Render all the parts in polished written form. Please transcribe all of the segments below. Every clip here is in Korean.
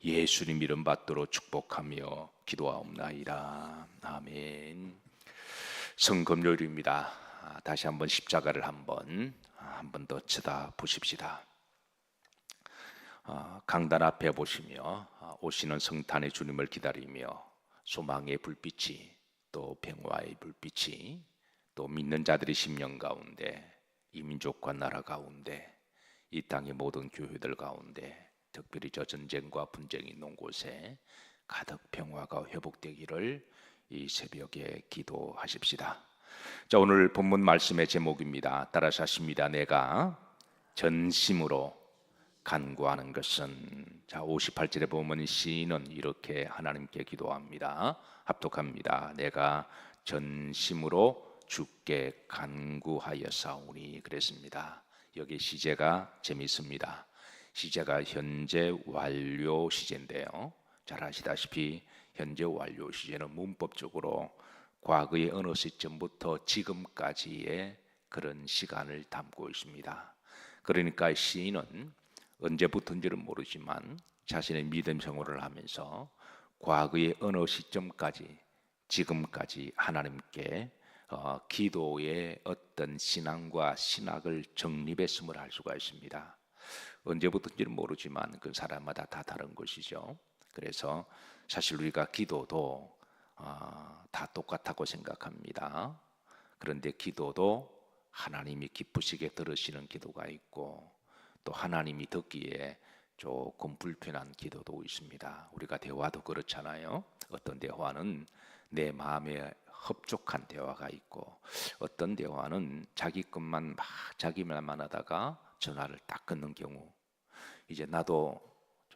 예수님 이름 받들어 축복하며 기도하옵나이다. 아멘. 성금요일입니다. 다시 한번 십자가를 한 번 더 쳐다 보십시다. 강단 앞에 보시며 오시는 성탄의 주님을 기다리며 소망의 불빛이, 또 평화의 불빛이, 또 믿는 자들의 심령 가운데, 이 민족과 나라 가운데, 이 땅의 모든 교회들 가운데, 특별히 저 전쟁과 분쟁이 있는 곳에 가득 평화가 회복되기를 이 새벽에 기도하십시다. 자, 오늘 본문 말씀의 제목입니다. 따라서 하십니다. 내가 전심으로 간구하는 것은. 자, 58절에 보면 시인은 이렇게 하나님께 기도합니다. 합독합니다. 내가 전심으로 주께 간구하였사오니. 그랬습니다. 여기 시제가 재미있습니다. 시제가 현재 완료 시제인데요, 잘 아시다시피 현재 완료 시제는 문법적으로 과거의 어느 시점부터 지금까지의 그런 시간을 담고 있습니다. 그러니까 시인은 언제부터인지는 모르지만 자신의 믿음 생활을 하면서 과거의 어느 시점까지 지금까지 하나님께 기도의 어떤 신앙과 신학을 정립했음을 알 수가 있습니다. 언제부터인지는 모르지만 그 사람마다 다 다른 것이죠. 그래서 사실 우리가 기도도 다 똑같다고 생각합니다. 그런데 기도도 하나님이 기쁘시게 들으시는 기도가 있고, 또 하나님이 듣기에 조금 불편한 기도도 있습니다. 우리가 대화도 그렇잖아요. 어떤 대화는 내 마음에 흡족한 대화가 있고, 어떤 대화는 자기 것만 막 자기 말만 하다가 전화를 딱 끊는 경우. 이제 나도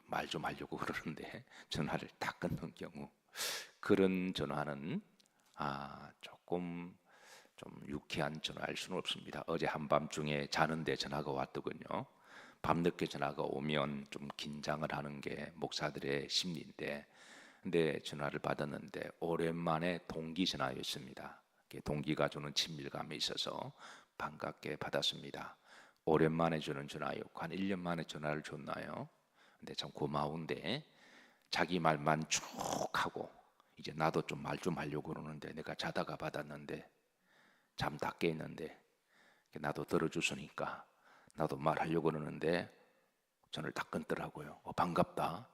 말 좀 하려고 그러는데 전화를 딱 끊는 경우, 그런 전화는 조금 좀 유쾌한 전화일 수는 없습니다. 어제 한밤중에 자는데 전화가 왔더군요. 밤늦게 전화가 오면 좀 긴장을 하는 게 목사들의 심리인데, 근데 전화를 받았는데 오랜만에 동기 전화였습니다. 동기가 주는 친밀감이 있어서 반갑게 받았습니다. 오랜만에 주는 전화였고, 한 1년 만에 전화를 줬나요? 근데 참 고마운데, 자기 말만 쭉 하고 이제 나도 좀 말 좀 하려고 그러는데, 내가 자다가 받았는데 잠 다 깼는데 나도 들어줬으니까 나도 말하려고 그러는데 전화를 딱 끊더라고요. 반갑다.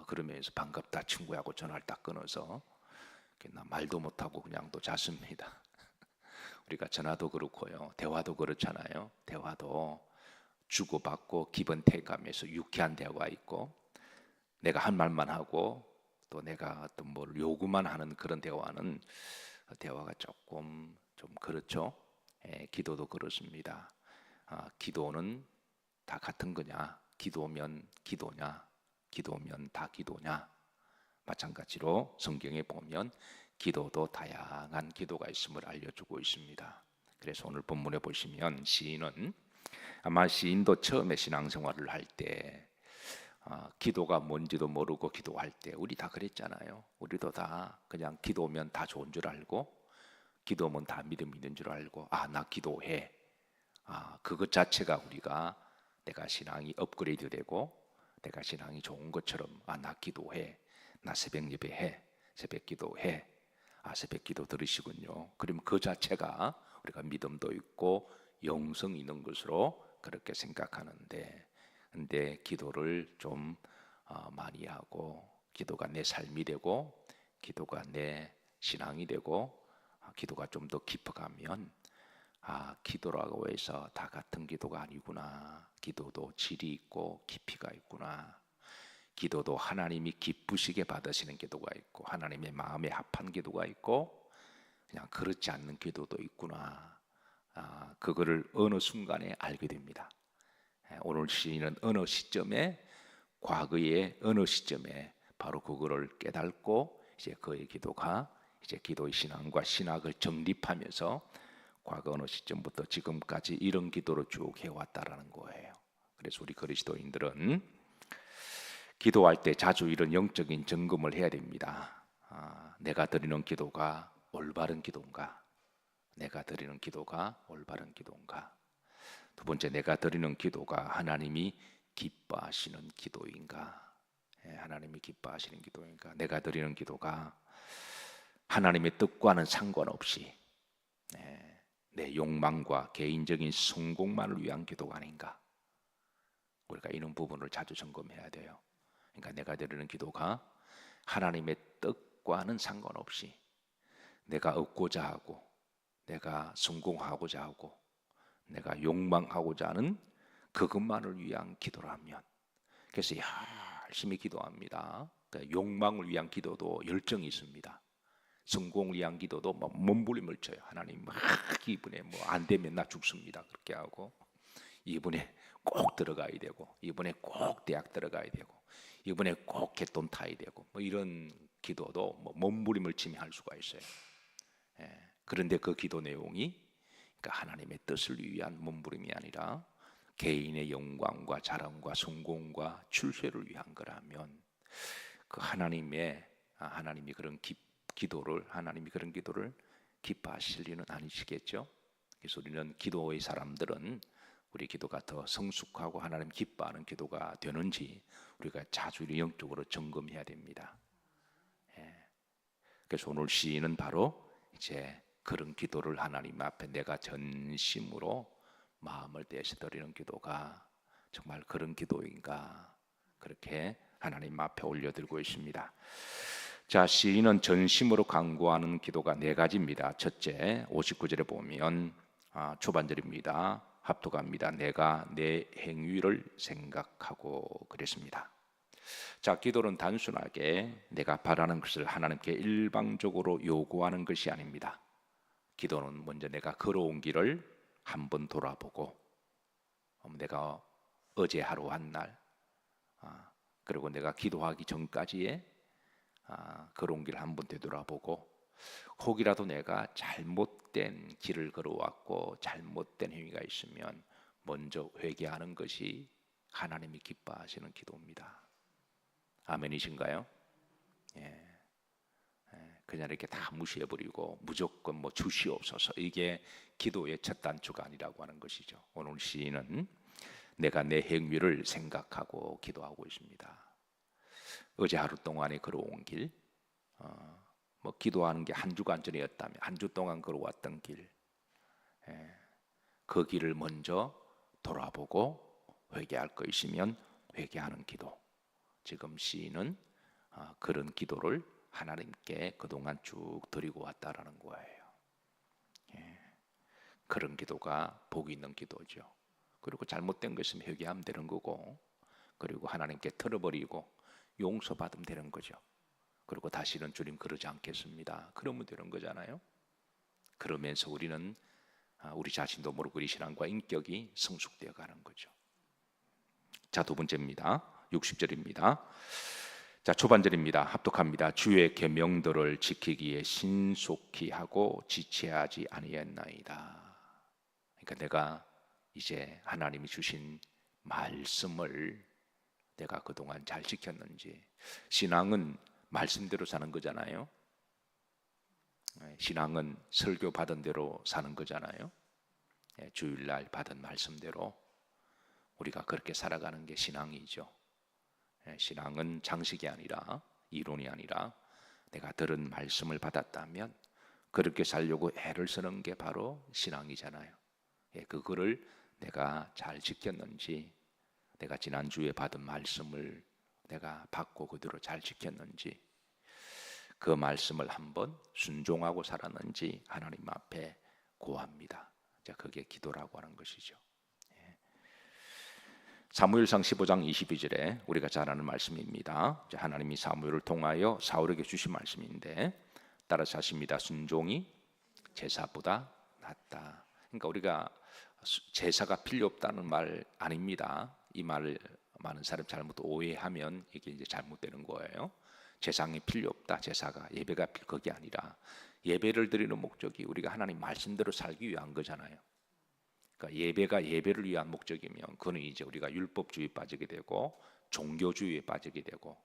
그러면서 반갑다 친구하고 전화를 딱 끊어서 나 말도 못하고 그냥 또 잤습니다. 우리가 전화도 그렇고요, 대화도 그렇잖아요. 대화도 주고받고 기분 태감해서 유쾌한 대화가 있고, 내가 한 말만 하고 또 내가 어떤 뭘 요구만 하는 그런 대화는 대화가 조금 좀 그렇죠. 기도도 그렇습니다. 기도는 다 같은 거냐? 기도면 기도냐? 기도면 다 기도냐? 마찬가지로 성경에 보면 기도도 다양한 기도가 있음을 알려주고 있습니다. 그래서 오늘 본문에 보시면 시인은, 아마 시인도 처음에 신앙생활을 할 때 기도가 뭔지도 모르고 기도할 때, 우리 다 그랬잖아요. 우리도 다 그냥 기도면 다 좋은 줄 알고, 기도면 다 믿음 있는 줄 알고, 나 기도해. 그것 자체가 우리가 내가 신앙이 업그레이드 되고 내가 신앙이 좋은 것처럼, 나 기도해, 나 새벽 예배해, 새벽 기도해, 새벽 기도 들으시군요. 그러면 그 자체가 우리가 믿음도 있고 영성 있는 것으로 그렇게 생각하는데, 근데 기도를 좀 많이 하고, 기도가 내 삶이 되고 기도가 내 신앙이 되고 기도가 좀 더 깊어가면, 기도라고 해서 다 같은 기도가 아니구나. 기도도 질이 있고 깊이가 있구나. 기도도 하나님이 기쁘시게 받으시는 기도가 있고, 하나님의 마음에 합한 기도가 있고, 그냥 그렇지 않는 기도도 있구나. 그거를 어느 순간에 알게 됩니다. 오늘 시인은 어느 시점에, 과거의 어느 시점에 바로 그거를 깨닫고, 이제 그의 기도가 이제 기도의 신앙과 신학을 정립하면서 과거 어느 시점부터 지금까지 이런 기도로 쭉 해왔다라는 거예요. 그래서 우리 그리스도인들은 기도할 때 자주 이런 영적인 점검을 해야 됩니다. 내가 드리는 기도가 올바른 기도인가? 내가 드리는 기도가 올바른 기도인가? 두 번째, 내가 드리는 기도가 하나님이 기뻐하시는 기도인가? 하나님이 기뻐하시는 기도니까 내가 드리는 기도가 하나님의 뜻과는 상관없이 내 욕망과 개인적인 성공만을 위한 기도가 아닌가. 우리가 이런 부분을 자주 점검해야 돼요. 그러니까 내가 드리는 기도가 하나님의 뜻과는 상관없이 내가 얻고자 하고 내가 성공하고자 하고 내가 욕망하고자 하는 그것만을 위한 기도라면, 그래서 열심히 기도합니다. 그러니까 욕망을 위한 기도도 열정이 있습니다. 성공을 위한 기도도 막 몸부림을 쳐요. 하나님 막 이번에 뭐 안 되면 나 죽습니다 그렇게 하고, 이번에 꼭 들어가야 되고, 이번에 꼭 대학 들어가야 되고, 이번에 꼭 갯돈 타야 되고, 뭐 이런 기도도 뭐 몸부림을 치며 할 수가 있어요. 그런데 그 기도 내용이 그러니까 하나님의 뜻을 위한 몸부림이 아니라 개인의 영광과 자랑과 성공과 출세를 위한 거라면, 그 하나님이 그런 하나님이 그런 기도를 기뻐하실 리는 아니시겠죠. 그래서 우리는 기도의 사람들은 우리 기도가 더 성숙하고 하나님 기뻐하는 기도가 되는지 우리가 자주 영적으로 점검해야 됩니다. 그래서 오늘 시인은 바로 이제 그런 기도를 하나님 앞에 내가 전심으로 마음을 다해서 드리는 기도가 정말 그런 기도인가, 그렇게 하나님 앞에 올려드리고 있습니다. 자, 시인은 전심으로 간구하는 기도가 네 가지입니다. 첫째, 59절에 보면 초반절입니다. 합독합니다. 내가 내 행위를 생각하고 그랬습니다. 자, 기도는 단순하게 내가 바라는 것을 하나님께 일방적으로 요구하는 것이 아닙니다. 기도는 먼저 내가 걸어온 길을 한번 돌아보고, 내가 어제 하루 한 날, 그리고 내가 기도하기 전까지의 걸어온 길 한번 되돌아보고, 혹이라도 내가 잘못된 길을 걸어왔고 잘못된 행위가 있으면 먼저 회개하는 것이 하나님이 기뻐하시는 기도입니다. 아멘이신가요? 그냥 이렇게 다 무시해버리고 무조건 뭐 주시옵소서, 이게 기도의 첫 단추가 아니라고 하는 것이죠. 오늘 시인은 내가 내 행위를 생각하고 기도하고 있습니다. 어제 하루 동안에 걸어온 길, 뭐 기도하는 게 한 주간 전이었다면 한 주 동안 걸어왔던 길, 그 길을 먼저 돌아보고 회개할 거 있으면 회개하는 기도. 지금 시인은 그런 기도를 하나님께 그동안 쭉 드리고 왔다라는 거예요. 그런 기도가 복이 있는 기도죠. 그리고 잘못된 거 있으면 회개하면 되는 거고, 그리고 하나님께 털어버리고 용서받으면 되는 거죠. 그리고 다시는 주님 그러지 않겠습니다, 그러면 되는 거잖아요. 그러면서 우리는 우리 자신도 모르고 우리 신앙과 인격이 성숙되어 가는 거죠. 자, 두 번째입니다. 60절입니다. 자, 초반절입니다. 합독합니다. 주의 계명들을 지키기에 신속히 하고 지체하지 아니했나이다. 그러니까 내가 이제 하나님이 주신 말씀을 내가 그동안 잘 지켰는지. 신앙은 말씀대로 사는 거잖아요. 신앙은 설교 받은 대로 사는 거잖아요. 주일날 받은 말씀대로 우리가 그렇게 살아가는 게 신앙이죠. 신앙은 장식이 아니라, 이론이 아니라 내가 들은 말씀을 받았다면 그렇게 살려고 애를 쓰는 게 바로 신앙이잖아요. 그거를 내가 잘 지켰는지, 내가 지난주에 받은 말씀을 내가 받고 그대로 잘 지켰는지, 그 말씀을 한번 순종하고 살았는지 하나님 앞에 고합니다. 자, 그게 기도라고 하는 것이죠. 사무엘상 15장 22절에 우리가 잘 아는 말씀입니다. 하나님이 사무엘을 통하여 사울에게 주신 말씀인데, 따라서 하십니다. 순종이 제사보다 낫다. 그러니까 우리가 제사가 필요 없다는 말 아닙니다. 이 말을 많은 사람 잘못 오해하면 이게 이제 잘못되는 거예요. 제사이 필요 없다, 제사가, 예배가 그게 아니라 예배를 드리는 목적이 우리가 하나님 말씀대로 살기 위한 거잖아요. 그러니까 예배가 예배를 위한 목적이면 그는 이제 우리가 율법주의에 빠지게 되고 종교주의에 빠지게 되고,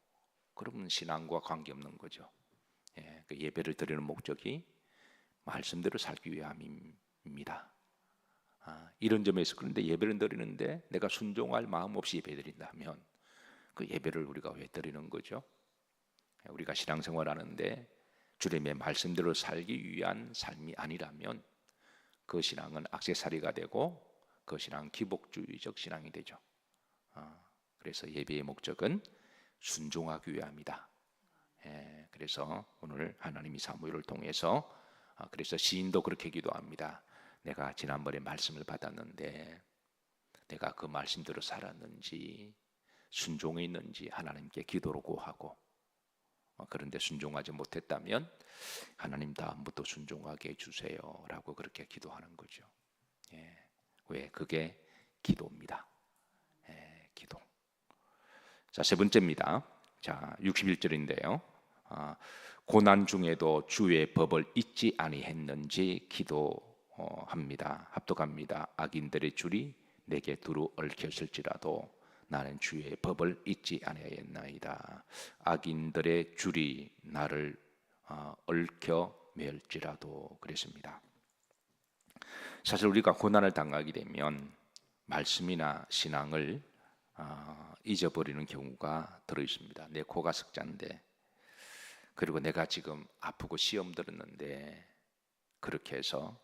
그러면 신앙과 관계없는 거죠. 그 예배를 드리는 목적이 말씀대로 살기 위함입니다. 이런 점에서, 그런데 예배를 드리는데 내가 순종할 마음 없이 예배 드린다면 그 예배를 우리가 왜 드리는 거죠? 우리가 신앙생활하는데 주님의 말씀대로 살기 위한 삶이 아니라면 그 신앙은 액세서리가 되고 그 신앙은 기복주의적 신앙이 되죠. 그래서 예배의 목적은 순종하기 위함이다. 그래서 오늘 하나님이 사무엘을 통해서 그래서 시인도 그렇게 기도합니다. 내가 지난번에 말씀을 받았는데 내가 그 말씀대로 살았는지 순종했는지 하나님께 기도로 고하고, 그런데 순종하지 못했다면 하나님 다음부터 순종하게 해주세요 라고 그렇게 기도하는 거죠. 왜? 그게 기도입니다. 기도. 자, 세 번째입니다. 자, 61절인데요. 고난 중에도 주의 법을 잊지 아니했는지 기도합니다. 합독합니다. 악인들의 줄이 내게 두루 얽혔을지라도 나는 주의 법을 잊지 아니하였나이다. 악인들의 줄이 나를 얽혀 맬지라도 그랬습니다. 사실 우리가 고난을 당하게 되면 말씀이나 신앙을 잊어버리는 경우가 들어 있습니다. 내 코가 석자인데, 그리고 내가 지금 아프고 시험 들었는데 그렇게 해서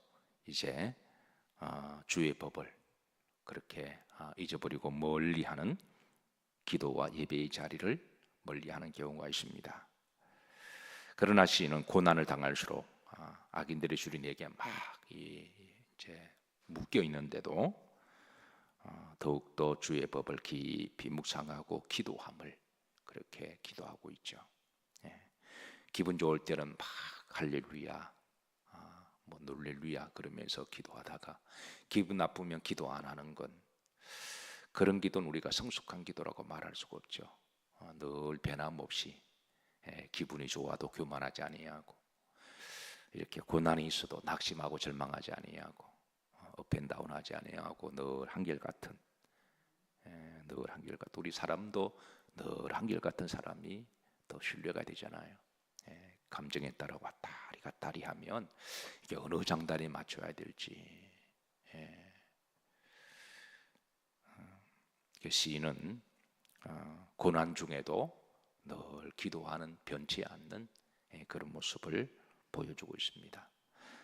이제 주의 법을 그렇게 잊어버리고 멀리하는, 기도와 예배의 자리를 멀리하는 경우가 있습니다. 그러나 시인은 고난을 당할수록 악인들의 줄이 내게 막 이제 묶여 있는데도 더욱더 주의 법을 깊이 묵상하고 기도함을 그렇게 기도하고 있죠. 기분 좋을 때는 막 할렐루야, 뭐 놀렐루야 그러면서 기도하다가 기분 나쁘면 기도 안 하는 건, 그런 기도는 우리가 성숙한 기도라고 말할 수가 없죠. 늘 변함없이 기분이 좋아도 교만하지 아니하고, 이렇게 고난이 있어도 낙심하고 절망하지 아니하고, 업앤다운하지 아니하고 늘 한결같은, 우리 사람도 늘 한결같은 사람이 더 신뢰가 되잖아요. 감정에 따라 왔다리 갔다리 하면 이게 어느 장단에 맞춰야 될지. 시인은 고난 중에도 늘 기도하는, 변치 않는 그런 모습을 보여주고 있습니다.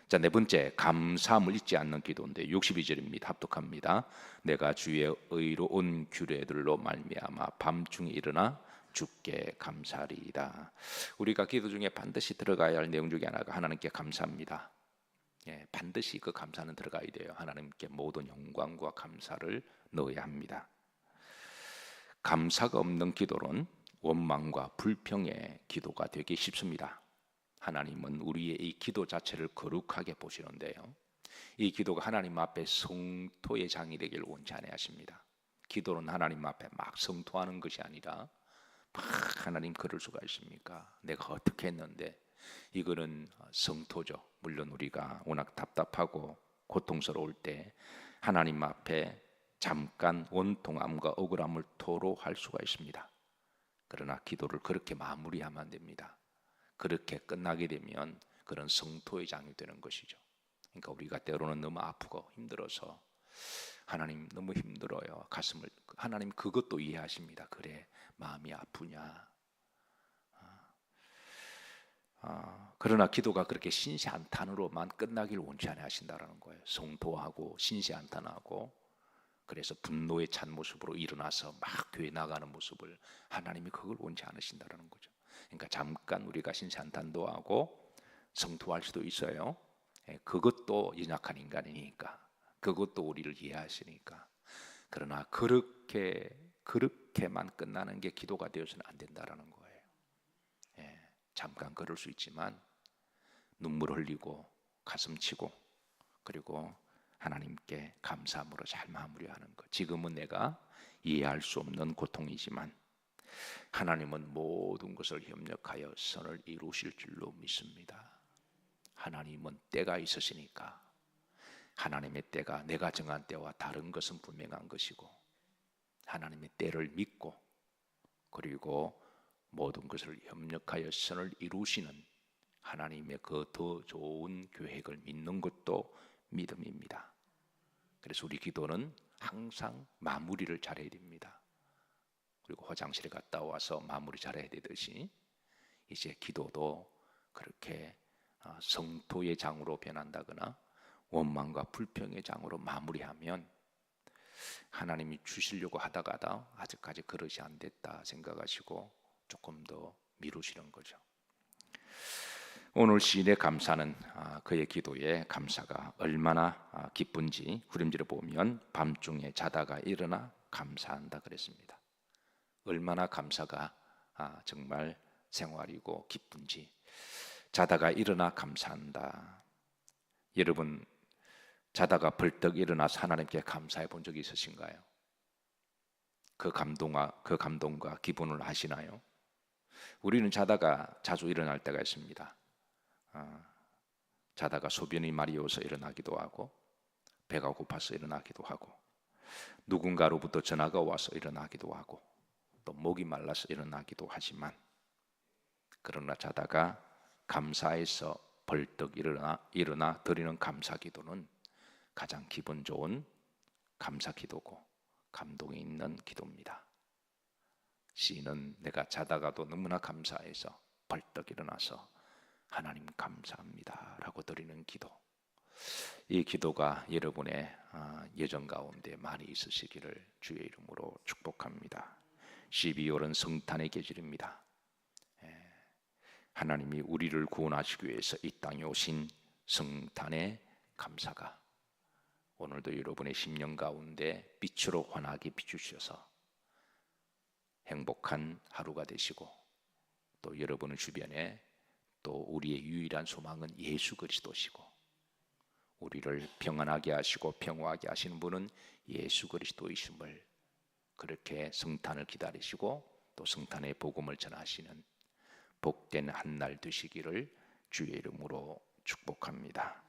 자, 네 번째, 감사함을 잊지 않는 기도인데 62절입니다. 합독합니다. 내가 주의 의로운 규례들로 말미암아 밤중에 일어나 주께 감사리이다. 우리가 기도 중에 반드시 들어가야 할 내용 중에 하나가 하나님께 감사합니다. 반드시 그 감사는 들어가야 돼요. 하나님께 모든 영광과 감사를 넣어야 합니다. 감사가 없는 기도는 원망과 불평의 기도가 되기 쉽습니다. 하나님은 우리의 이 기도 자체를 거룩하게 보시는데요, 이 기도가 하나님 앞에 성토의 장이 되기를 원치 아니하십니다. 기도는 하나님 앞에 막 성토하는 것이 아니라 막 하나님 그럴 수가 있습니까? 내가 어떻게 했는데, 이거는 성토죠. 물론 우리가 워낙 답답하고 고통스러울 때 하나님 앞에 잠깐 원통함과 억울함을 토로할 수가 있습니다. 그러나 기도를 그렇게 마무리하면 안 됩니다. 그렇게 끝나게 되면 그런 성토의 장이 되는 것이죠. 그러니까 우리가 때로는 너무 아프고 힘들어서 하나님 너무 힘들어요, 가슴을, 하나님 그것도 이해하십니다. 그래 마음이 아프냐. 그러나 기도가 그렇게 신세한탄으로만 끝나길 원치 않으신다는 거예요. 성토하고 신세한탄하고, 그래서 분노에 찬 모습으로 일어나서 막 교회 나가는 모습을 하나님이 그걸 원치 않으신다는 거죠. 그러니까 잠깐 우리가 신세한탄도 하고 성토할 수도 있어요. 그것도 연약한 인간이니까, 그것도 우리를 이해하시니까. 그러나 그렇게만 끝나는 게 기도가 되어서는 안 된다는 거예요. 잠깐 그럴 수 있지만 눈물 흘리고 가슴 치고, 그리고 하나님께 감사함으로 잘 마무리하는 것. 지금은 내가 이해할 수 없는 고통이지만 하나님은 모든 것을 협력하여 선을 이루실 줄로 믿습니다. 하나님은 때가 있으시니까, 하나님의 때가 내가 정한 때와 다른 것은 분명한 것이고, 하나님의 때를 믿고, 그리고 모든 것을 협력하여 선을 이루시는 하나님의 그 더 좋은 계획을 믿는 것도 믿음입니다. 그래서 우리 기도는 항상 마무리를 잘해야 됩니다. 그리고 화장실에 갔다 와서 마무리 잘해야 되듯이 이제 기도도 그렇게 성토의 장으로 변한다거나 원망과 불평의 장으로 마무리하면 하나님이 주시려고 하다가도 아직까지 그릇이 안 됐다 생각하시고 조금 더 미루시는 거죠. 오늘 시인의 감사는 그의 기도에 감사가 얼마나 기쁜지 후렴지를 보면 밤중에 자다가 일어나 감사한다 그랬습니다. 얼마나 감사가 정말 생활이고 기쁜지 자다가 일어나 감사한다. 여러분 자다가 벌떡 일어나서 하나님께 감사해 본 적이 있으신가요? 그 감동과 기분을 아시나요? 우리는 자다가 자주 일어날 때가 있습니다. 자다가 소변이 마려워서 일어나기도 하고 배가 고파서 일어나기도 하고 누군가로부터 전화가 와서 일어나기도 하고 또 목이 말라서 일어나기도 하지만 그러나 자다가 감사해서 벌떡 일어나 드리는 감사 기도는 가장 기분 좋은 감사 기도고 감동이 있는 기도입니다. 시인은 내가 자다가도 너무나 감사해서 벌떡 일어나서 하나님 감사합니다 라고 드리는 기도, 이 기도가 여러분의 예전 가운데 많이 있으시기를 주의 이름으로 축복합니다. 12월은 성탄의 계절입니다. 하나님이 우리를 구원하시기 위해서 이 땅에 오신 성탄의 감사가 오늘도 여러분의 심령 가운데 빛으로 환하게 비추셔서 행복한 하루가 되시고 또 여러분 주변에 또 우리의 유일한 소망은 예수 그리스도시고 우리를 평안하게 하시고 평화하게 하시는 분은 예수 그리스도이심을 그렇게 성탄을 기다리시고 또 성탄의 복음을 전하시는 복된 한 날 되시기를 주의 이름으로 축복합니다.